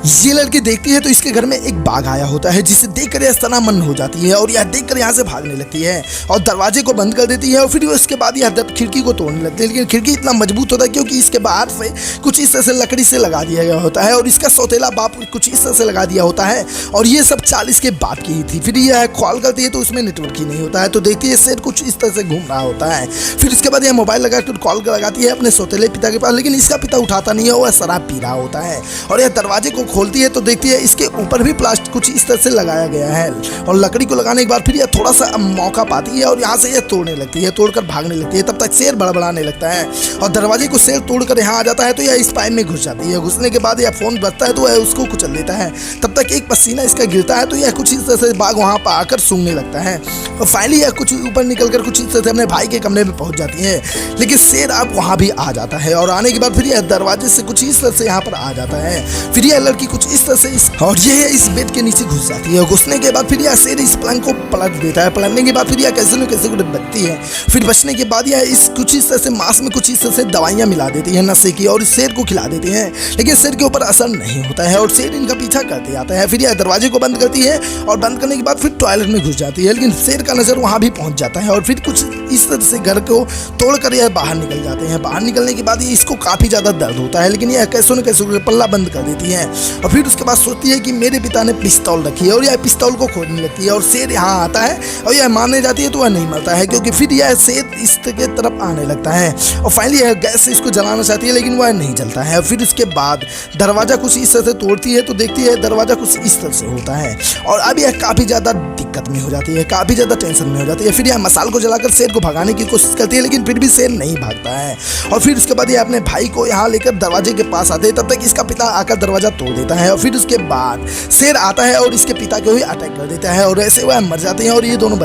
ये लड़की देखती है तो इसके घर में एक बाघ आया होता है, जिसे देखकर यह सनामन हो जाती है और यह देखकर यहाँ से भागने लगती है और दरवाजे को बंद कर देती है। और फिर उसके बाद यह खिड़की को तोड़ने लगती है, लेकिन खिड़की इतना मजबूत होता है क्योंकि इसके बाहर से कुछ इस तरह से लकड़ी से लगा दिया गया होता है और इसका सौतेला बाप कुछ इस तरह से लगा दिया होता है। और ये सब 40 के बाद की ही थी। फिर यह कॉल करती है तो उसमें नेटवर्क ही नहीं होता है, तो देखती है शेर कुछ इस तरह से घूम रहा होता है। फिर इसके बाद यह मोबाइल लगाकर कॉल लगाती है अपने सौतेले पिता के पास, लेकिन इसका पिता उठाता नहीं है, वह शराब पी रहा होता है। और यह दरवाजे को खोलती है तो देखती है इसके ऊपर भी प्लास्टिक कुछ इस तरह से लगाया गया है और लकड़ी को लगाने के बाद फिर यह थोड़ा सा मौका पाती है और यहाँ से यह तोड़ने लगती है, तोड़कर भागने लगती है। तब तक शेर बड़बड़ाने लगता है और दरवाजे को शेर तोड़कर यहाँ आ जाता है तो यह इस पाइप में घुस जाती है। घुसने के बाद यह फोन बजता है तो वह उसको कुचल देता है। तब तक एक पसीना इसका गिरता है तो यह कुछ इस तरह से बाघ वहाँ पर आकर सूंघने लगता है और फाइनली यह कुछ ऊपर निकलकर कुछ इस तरह से अपने भाई के कमरे में पहुंच जाती है। लेकिन शेर अब वहाँ भी आ जाता है और आने के बाद फिर यह दरवाजे से कुछ इस तरह से यहाँ पर आ जाता है। फिर यह लड़की कुछ इस तरह से और यह इस बेड के नीचे घुस जाती है। घुसने के बाद फिर यह शेर इस पलंग को पलट देता है। पलटने के बाद फिर यह कैसे न कैसे बचती है। फिर बचने के बाद यह इस कुछ इस तरह से मांस में कुछ इस तरह से दवाइयाँ मिला देती है नशे की और इस शेर को खिला देती है, लेकिन शेर के ऊपर असर नहीं होता है और शेर इनका पीछा करते आता है। फिर यह दरवाजे को बंद करती है और बंद करने के बाद फिर टॉयलेट में घुस जाती है, लेकिन शेर का नजर वहाँ भी पहुँच जाता है और फिर कुछ इस तरह से घर को तोड़कर यह बाहर निकल जाते हैं। बाहर निकलने के बाद इसको काफ़ी ज़्यादा दर्द होता है, लेकिन यह कैसे न कैसे पल्ला बंद कर देती है और फिर उसके बाद सोचती है कि मेरे पिता ने पिस्तौल रखी है और यह पिस्तौल को खोदने लगती है और शेर यहाँ आता है और यह मारने जाती है तो वह नहीं मरता है क्योंकि फिर यह शेर इसके तरफ आने लगता है और फाइनली यह गैस से इसको जलाना चाहती है, लेकिन वह नहीं जलता है। फिर उसके बाद दरवाज़ा कुछ इस तरह से तोड़ती है तो देखती है दरवाज़ा कुछ इस तरह से होता है और अब यह काफ़ी ज़्यादा दिक्कत में हो जाती है, काफ़ी ज़्यादा टेंशन में हो जाती है। फिर यह मसाल को जलाकर शेर को भगाने की कोशिश करती है, लेकिन फिर भी शेर नहीं भागता है और फिर उसके बाद यह अपने भाई को यहाँ लेकर दरवाजे के पास आते हैं। तब तक इसका पिता आकर दरवाज़ा तोड़ देता है और फिर उसके बाद शेर आता है और इसके पिता को ही अटैक कर देता है और ऐसे वह मर जाते हैं और ये दोनों